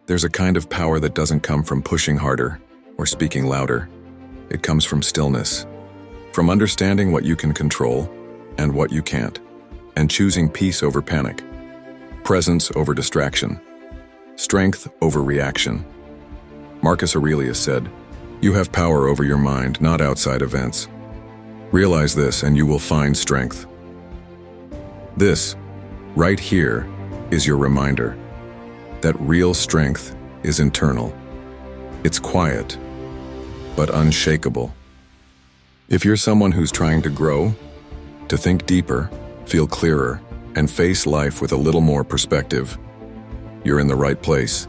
There's a kind of power that doesn't come from pushing harder or speaking louder. It comes from stillness, from understanding what you can control and what you can't, and choosing peace over panic, presence over distraction, strength over reaction. Marcus Aurelius said, "You have power over your mind, not outside events. Realize this and you will find strength." This, right here, is your reminder that real strength is internal. It's quiet, but unshakable. If you're someone who's trying to grow, to think deeper, feel clearer, and face life with a little more perspective, you're in the right place.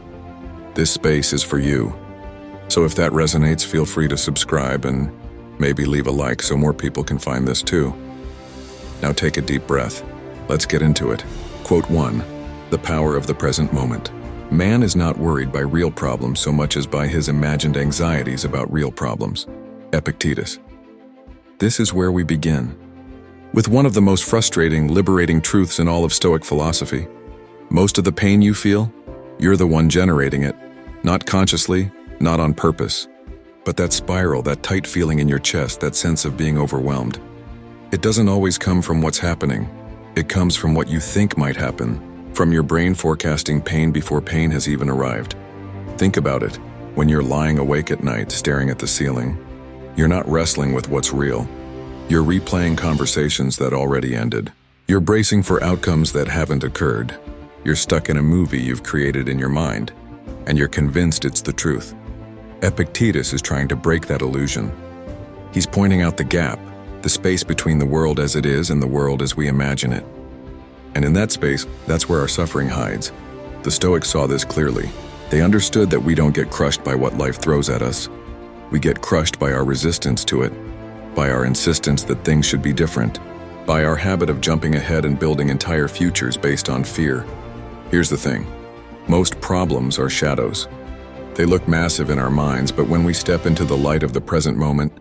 This space is for you. So if that resonates, feel free to subscribe and maybe leave a like so more people can find this too. Now take a deep breath. Let's get into it. Quote 1. The power of the present moment. Man is not worried by real problems so much as by his imagined anxieties about real problems. Epictetus. This is where we begin. With one of the most frustrating, liberating truths in all of Stoic philosophy. Most of the pain you feel, you're the one generating it. Not consciously, not on purpose. But that spiral, that tight feeling in your chest, that sense of being overwhelmed. It doesn't always come from what's happening. It comes from what you think might happen, from your brain forecasting pain before pain has even arrived. Think about it. When you're lying awake at night, staring at the ceiling, you're not wrestling with what's real. You're replaying conversations that already ended. You're bracing for outcomes that haven't occurred. You're stuck in a movie you've created in your mind, and you're convinced it's the truth. Epictetus is trying to break that illusion. He's pointing out the gap, the space between the world as it is and the world as we imagine it. And in that space, that's where our suffering hides. The Stoics saw this clearly. They understood that we don't get crushed by what life throws at us. We get crushed by our resistance to it, by our insistence that things should be different, by our habit of jumping ahead and building entire futures based on fear. Here's the thing. Most problems are shadows. They look massive in our minds, but when we step into the light of the present moment,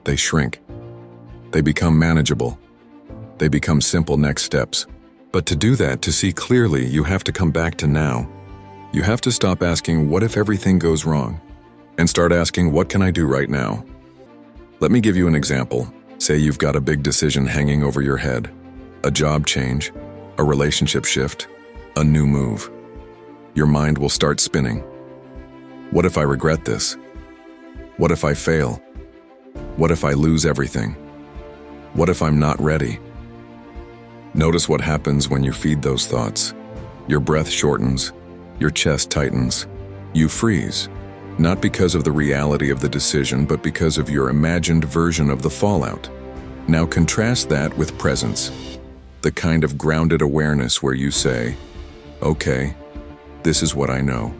they shrink. They become manageable. They become simple next steps. But to do that, to see clearly, you have to come back to now. You have to stop asking, what if everything goes wrong? And start asking, what can I do right now? Let me give you an example. Say you've got a big decision hanging over your head. A job change, a relationship shift, a new move. Your mind will start spinning. What if I regret this? What if I fail? What if I lose everything? What if I'm not ready? Notice what happens when you feed those thoughts. Your breath shortens, your chest tightens, you freeze, not because of the reality of the decision, but because of your imagined version of the fallout. Now contrast that with presence, the kind of grounded awareness where you say, okay, this is what I know.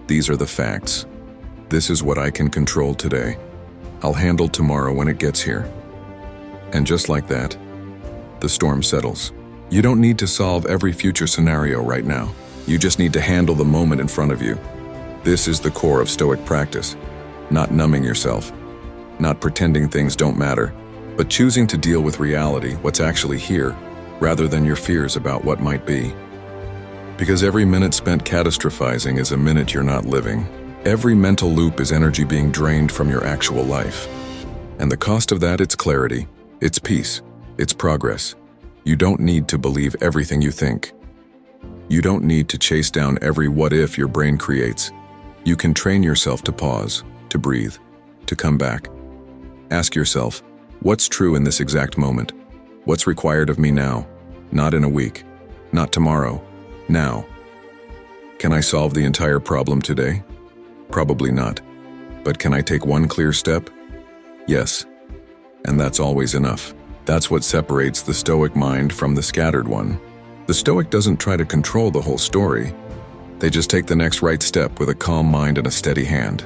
These are the facts. This is what I can control today. I'll handle tomorrow when it gets here. And just like that, the storm settles. You don't need to solve every future scenario right now. You just need to handle the moment in front of you. This is the core of Stoic practice. Not numbing yourself, not pretending things don't matter, but choosing to deal with reality, what's actually here, rather than your fears about what might be. Because every minute spent catastrophizing is a minute you're not living. Every mental loop is energy being drained from your actual life. And the cost of that, it's clarity, it's peace, it's progress. You don't need to believe everything you think. You don't need to chase down every what if your brain creates. You can train yourself to pause, to breathe, to come back. Ask yourself, what's true in this exact moment? What's required of me now? Not in a week, not tomorrow, now. Can I solve the entire problem today? Probably not. But can I take one clear step? Yes. And that's always enough. That's what separates the Stoic mind from the scattered one. The Stoic doesn't try to control the whole story. They just take the next right step with a calm mind and a steady hand.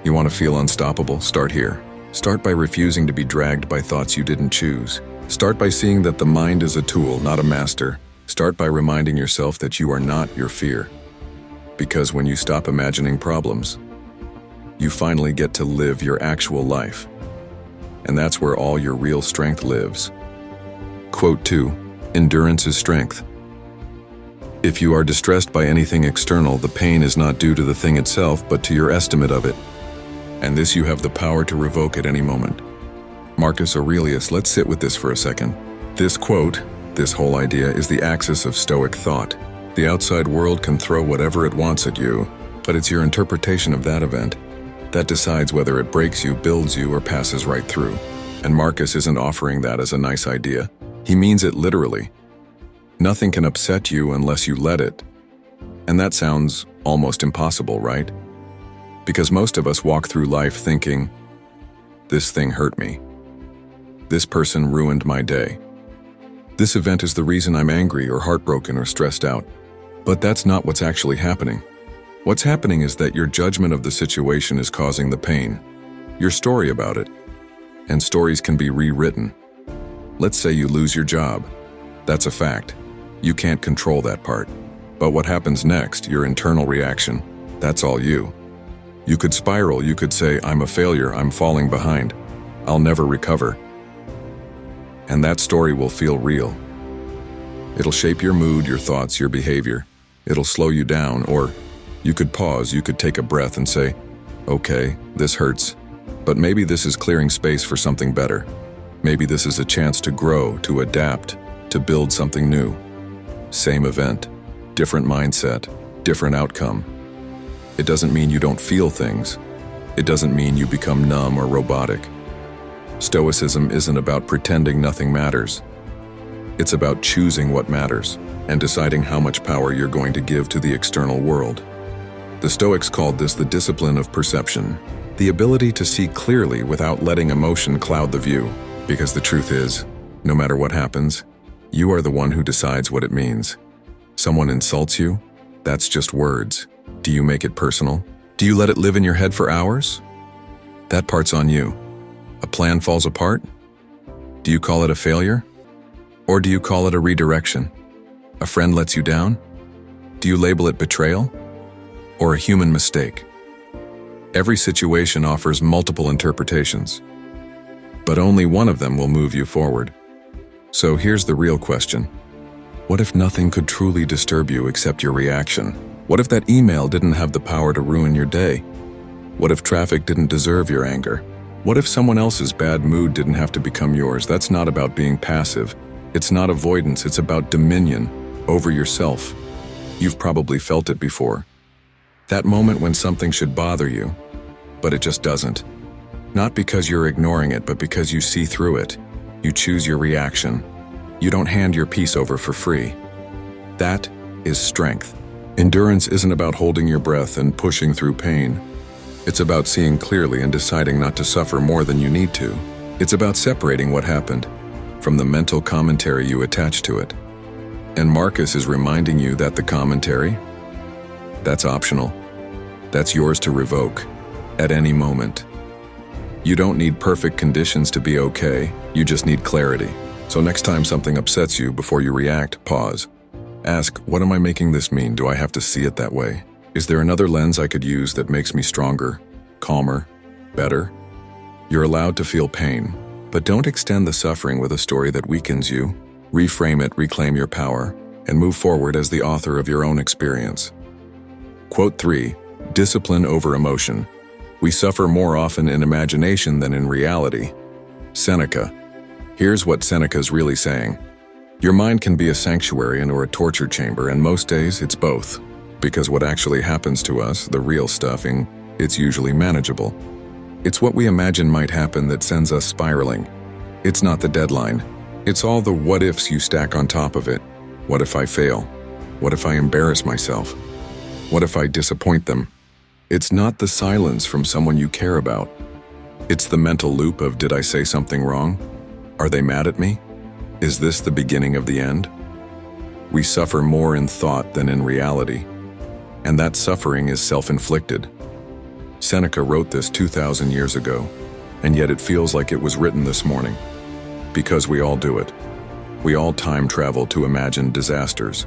You want to feel unstoppable? Start here. Start by refusing to be dragged by thoughts you didn't choose. Start by seeing that the mind is a tool, not a master. Start by reminding yourself that you are not your fear. Because when you stop imagining problems, you finally get to live your actual life. And that's where all your real strength lives. Quote 2. Endurance is strength. If you are distressed by anything external, the pain is not due to the thing itself, but to your estimate of it. And this you have the power to revoke at any moment. Marcus Aurelius, let's sit with this for a second. This quote, this whole idea, is the axis of Stoic thought. The outside world can throw whatever it wants at you, but it's your interpretation of that event that decides whether it breaks you, builds you, or passes right through. And Marcus isn't offering that as a nice idea. He means it literally. Nothing can upset you unless you let it. And that sounds almost impossible, right? Because most of us walk through life thinking, this thing hurt me. This person ruined my day. This event is the reason I'm angry or heartbroken or stressed out. But that's not what's actually happening. What's happening is that your judgment of the situation is causing the pain, your story about it. And stories can be rewritten. Let's say you lose your job. That's a fact. You can't control that part. But what happens next, your internal reaction, that's all you. You could spiral, you could say, I'm a failure, I'm falling behind, I'll never recover. And that story will feel real. It'll shape your mood, your thoughts, your behavior. It'll slow you down, or you could pause, you could take a breath and say, okay, this hurts, but maybe this is clearing space for something better. Maybe this is a chance to grow, to adapt, to build something new. Same event, different mindset, different outcome. It doesn't mean you don't feel things. It doesn't mean you become numb or robotic. Stoicism isn't about pretending nothing matters. It's about choosing what matters and deciding how much power you're going to give to the external world. The Stoics called this the discipline of perception, the ability to see clearly without letting emotion cloud the view. Because the truth is, no matter what happens, you are the one who decides what it means. Someone insults you? That's just words. Do you make it personal? Do you let it live in your head for hours? That part's on you. A plan falls apart? Do you call it a failure? Or do you call it a redirection? A friend lets you down? Do you label it betrayal? Or a human mistake? Every situation offers multiple interpretations, but only one of them will move you forward. So here's the real question. What if nothing could truly disturb you except your reaction? What if that email didn't have the power to ruin your day? What if traffic didn't deserve your anger? What if someone else's bad mood didn't have to become yours? That's not about being passive. It's not avoidance, it's about dominion over yourself. You've probably felt it before. That moment when something should bother you, but it just doesn't. Not because you're ignoring it, but because you see through it. You choose your reaction. You don't hand your peace over for free. That is strength. Endurance isn't about holding your breath and pushing through pain. It's about seeing clearly and deciding not to suffer more than you need to. It's about separating what happened from the mental commentary you attach to it. And Marcus is reminding you that the commentary, that's optional. That's yours to revoke at any moment. You don't need perfect conditions to be okay, you just need clarity. So next time something upsets you, before you react, pause. Ask, what am I making this mean? Do I have to see it that way? Is there another lens I could use that makes me stronger, calmer, better? You're allowed to feel pain, but don't extend the suffering with a story that weakens you. Reframe it, reclaim your power, and move forward as the author of your own experience. Quote 3, discipline over emotion. We suffer more often in imagination than in reality. Seneca. Here's what Seneca's really saying. Your mind can be a sanctuary and or a torture chamber, and most days it's both. Because what actually happens to us, the real stuffing, it's usually manageable. It's what we imagine might happen that sends us spiraling. It's not the deadline. It's all the what-ifs you stack on top of it. What if I fail? What if I embarrass myself? What if I disappoint them? It's not the silence from someone you care about. It's the mental loop of, did I say something wrong? Are they mad at me? Is this the beginning of the end? We suffer more in thought than in reality, and that suffering is self-inflicted. Seneca wrote this 2,000 years ago, and yet it feels like it was written this morning. Because we all do it. We all time travel to imagine disasters.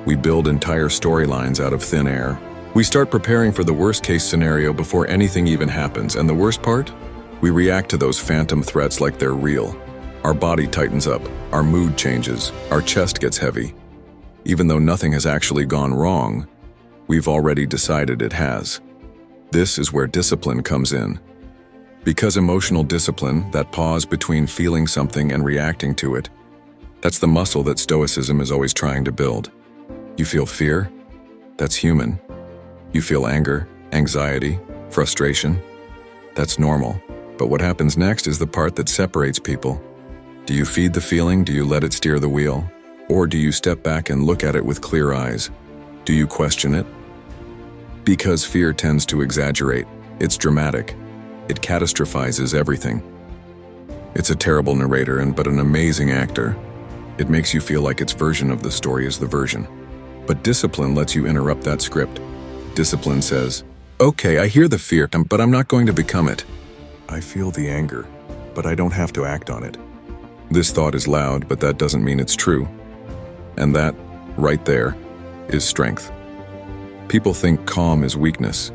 We build entire storylines out of thin air. We start preparing for the worst-case scenario before anything even happens, and the worst part? We react to those phantom threats like they're real. Our body tightens up, our mood changes, our chest gets heavy. Even though nothing has actually gone wrong, we've already decided it has. This is where discipline comes in. Because emotional discipline, that pause between feeling something and reacting to it, that's the muscle that Stoicism is always trying to build. You feel fear? That's human. You feel anger, anxiety, frustration? That's normal. But what happens next is the part that separates people. Do you feed the feeling? Do you let it steer the wheel? Or do you step back and look at it with clear eyes? Do you question it? Because fear tends to exaggerate. It's dramatic. It catastrophizes everything. It's a terrible narrator but an amazing actor. It makes you feel like its version of the story is the version. But discipline lets you interrupt that script. Discipline says, okay, I hear the fear, but I'm not going to become it. I feel the anger, but I don't have to act on it. This thought is loud, but that doesn't mean it's true. And that, right there, is strength. People think calm is weakness,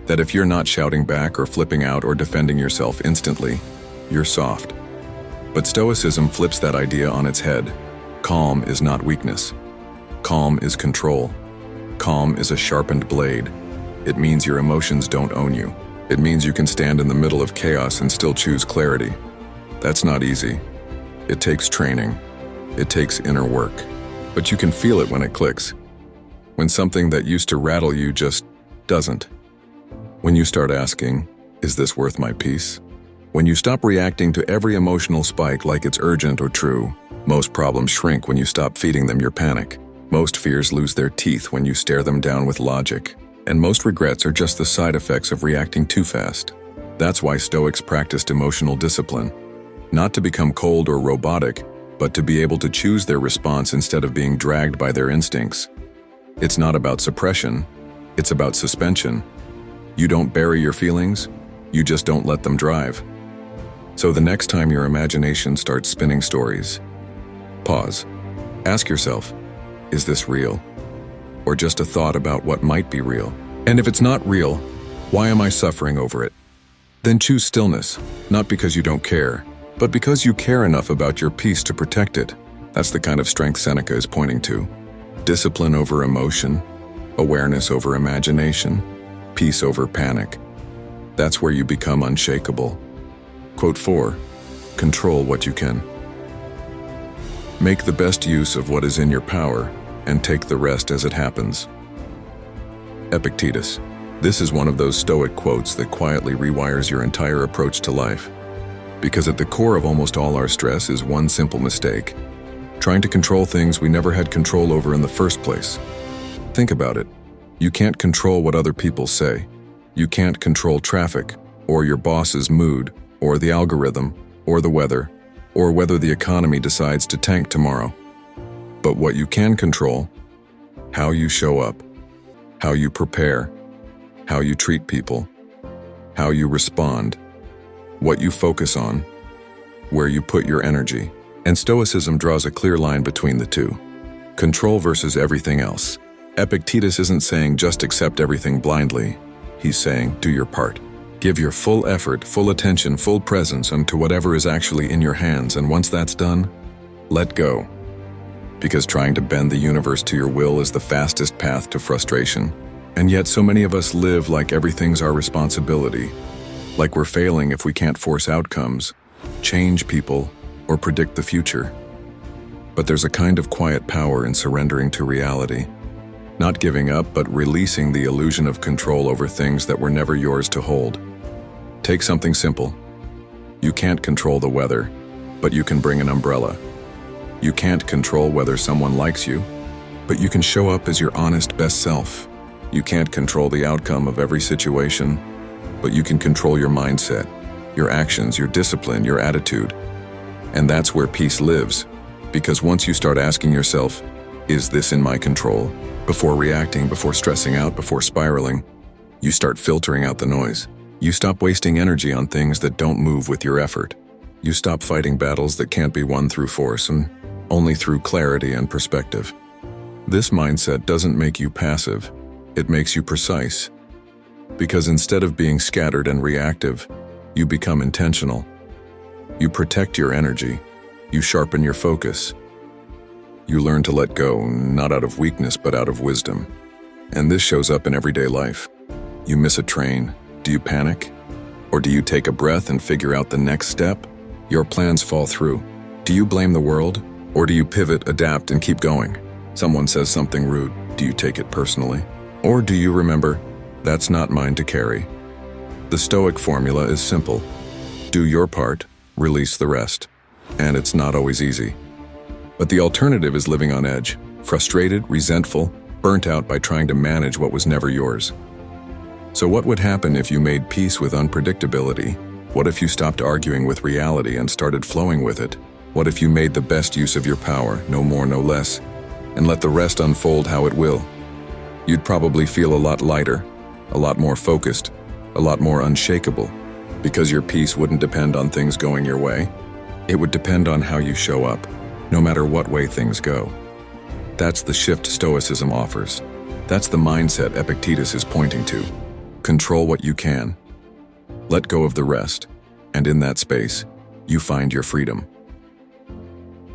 that if you're not shouting back or flipping out or defending yourself instantly, you're soft. But Stoicism flips that idea on its head. Calm is not weakness. Calm is control. Calm is a sharpened blade. It means your emotions don't own you. It means you can stand in the middle of chaos and still choose clarity. That's not easy. It takes training. It takes inner work. But you can feel it when it clicks. When something that used to rattle you just doesn't. When you start asking, is this worth my peace? When you stop reacting to every emotional spike like it's urgent or true. Most problems shrink when you stop feeding them your panic. Most fears lose their teeth when you stare them down with logic. And most regrets are just the side effects of reacting too fast. That's why Stoics practiced emotional discipline. Not to become cold or robotic, but to be able to choose their response instead of being dragged by their instincts. It's not about suppression, it's about suspension. You don't bury your feelings, you just don't let them drive. So the next time your imagination starts spinning stories, pause. Ask yourself, is this real? Or just a thought about what might be real? And if it's not real, why am I suffering over it? Then choose stillness, not because you don't care, but because you care enough about your peace to protect it. That's the kind of strength Seneca is pointing to. Discipline over emotion, awareness over imagination, peace over panic. That's where you become unshakable. Quote 4, control what you can. Make the best use of what is in your power and take the rest as it happens. Epictetus. This is one of those Stoic quotes that quietly rewires your entire approach to life. Because at the core of almost all our stress is one simple mistake: trying to control things we never had control over in the first place. Think about it. You can't control what other people say. You can't control traffic, or your boss's mood, or the algorithm, or the weather, or whether the economy decides to tank tomorrow. But what you can control: how you show up, how you prepare, how you treat people, how you respond, what you focus on, where you put your energy. And Stoicism draws a clear line between the two. Control versus everything else. Epictetus isn't saying just accept everything blindly. He's saying do your part. Give your full effort, full attention, full presence onto whatever is actually in your hands, and once that's done, let go. Because trying to bend the universe to your will is the fastest path to frustration. And yet so many of us live like everything's our responsibility. Like we're failing if we can't force outcomes, change people, or predict the future. But there's a kind of quiet power in surrendering to reality. Not giving up, but releasing the illusion of control over things that were never yours to hold. Take something simple. You can't control the weather, but you can bring an umbrella. You can't control whether someone likes you, but you can show up as your honest best self. You can't control the outcome of every situation, but you can control your mindset, your actions, your discipline, your attitude. And that's where peace lives, because once you start asking yourself, is this in my control? Before reacting, before stressing out, before spiraling, you start filtering out the noise. You stop wasting energy on things that don't move with your effort. You stop fighting battles that can't be won through force and only through clarity and perspective. This mindset doesn't make you passive, it makes you precise. Because instead of being scattered and reactive, you become intentional. You protect your energy, you sharpen your focus, You learn to let go, not out of weakness, but out of wisdom. And this shows up in everyday life. You miss a train. Do you panic? Or do you take a breath and figure out the next step? Your plans fall through. Do you blame the world? Or do you pivot, adapt, and keep going? Someone says something rude. Do you take it personally? Or do you remember, that's not mine to carry? The Stoic formula is simple. Do your part, release the rest. And it's not always easy. But the alternative is living on edge, frustrated, resentful, burnt out by trying to manage what was never yours. So what would happen if you made peace with unpredictability? What if you stopped arguing with reality and started flowing with it? What if you made the best use of your power, no more, no less, and let the rest unfold how it will? You'd probably feel a lot lighter, a lot more focused, a lot more unshakable, because your peace wouldn't depend on things going your way. It would depend on how you show up, no matter what way things go. That's the shift Stoicism offers. That's the mindset Epictetus is pointing to. Control what you can. Let go of the rest, and in that space, you find your freedom.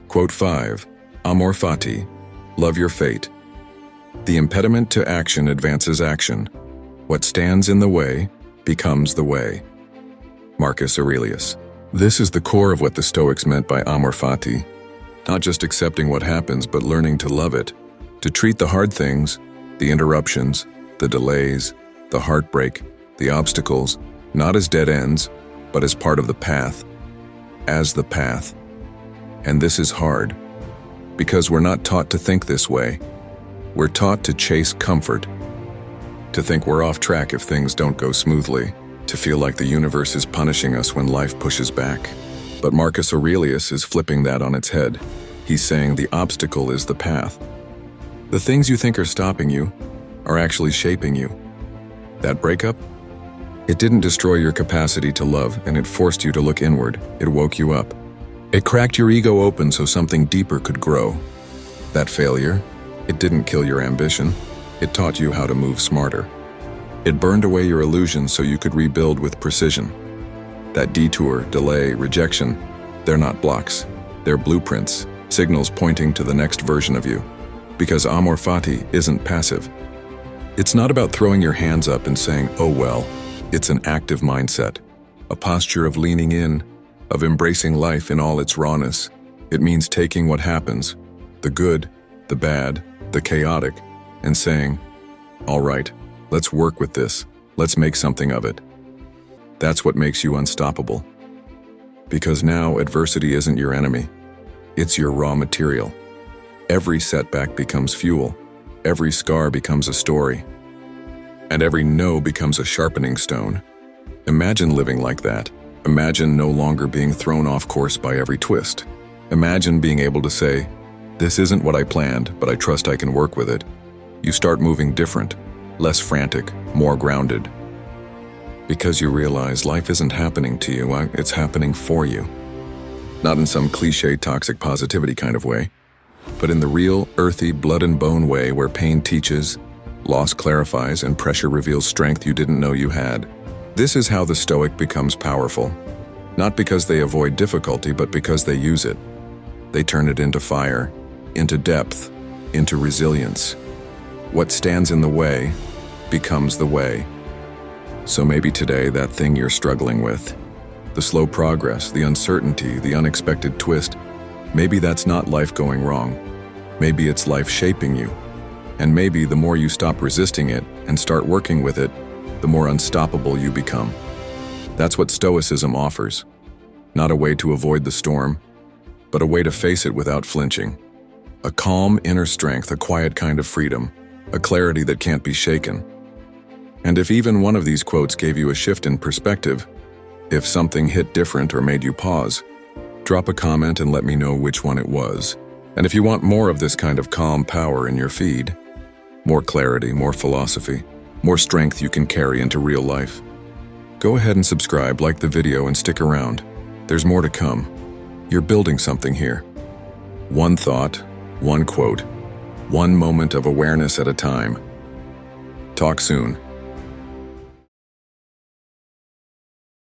Quote 5. Amor fati. Love your fate. The impediment to action advances action. What stands in the way becomes the way. Marcus Aurelius. This is the core of what the Stoics meant by amor fati. Not just accepting what happens, but learning to love it. To treat the hard things, the interruptions, the delays, the heartbreak, the obstacles, not as dead ends, but as part of the path. As the path. And this is hard, because we're not taught to think this way. We're taught to chase comfort, to think we're off track if things don't go smoothly, to feel like the universe is punishing us when life pushes back. But Marcus Aurelius is flipping that on its head. He's saying the obstacle is the path. The things you think are stopping you are actually shaping you. That breakup? It didn't destroy your capacity to love, and it forced you to look inward. It woke you up. It cracked your ego open so something deeper could grow. That failure, it didn't kill your ambition. It taught you how to move smarter. It burned away your illusions so you could rebuild with precision. That detour, delay, rejection, they're not blocks. They're blueprints, signals pointing to the next version of you. Because amor fati isn't passive. It's not about throwing your hands up and saying, oh well. It's an active mindset, a posture of leaning in, of embracing life in all its rawness. It means taking what happens, the good, the bad, the chaotic, and saying, all right, let's work with this. Let's make something of it. That's what makes you unstoppable. Because now adversity isn't your enemy. It's your raw material. Every setback becomes fuel. Every scar becomes a story. And every no becomes a sharpening stone. Imagine living like that. Imagine no longer being thrown off course by every twist. Imagine being able to say, this isn't what I planned, but I trust I can work with it. You start moving different, less frantic, more grounded. Because you realize life isn't happening to you, it's happening for you. Not in some cliche toxic positivity kind of way, but in the real, earthy, blood and bone way where pain teaches, loss clarifies, and pressure reveals strength you didn't know you had. This is how the Stoic becomes powerful. Not because they avoid difficulty, but because they use it. They turn it into fire, into depth, into resilience. What stands in the way becomes the way. So maybe today that thing you're struggling with, the slow progress, the uncertainty, the unexpected twist, maybe that's not life going wrong. Maybe it's life shaping you. And maybe the more you stop resisting it and start working with it, the more unstoppable you become. That's what Stoicism offers. Not a way to avoid the storm, but a way to face it without flinching. A calm inner strength, a quiet kind of freedom, a clarity that can't be shaken. And if even one of these quotes gave you a shift in perspective, if something hit different or made you pause, drop a comment and let me know which one it was. And if you want more of this kind of calm power in your feed, more clarity, more philosophy, more strength you can carry into real life, go ahead and subscribe, like the video, and stick around. There's more to come. You're building something here. One thought, one quote, one moment of awareness at a time. Talk soon.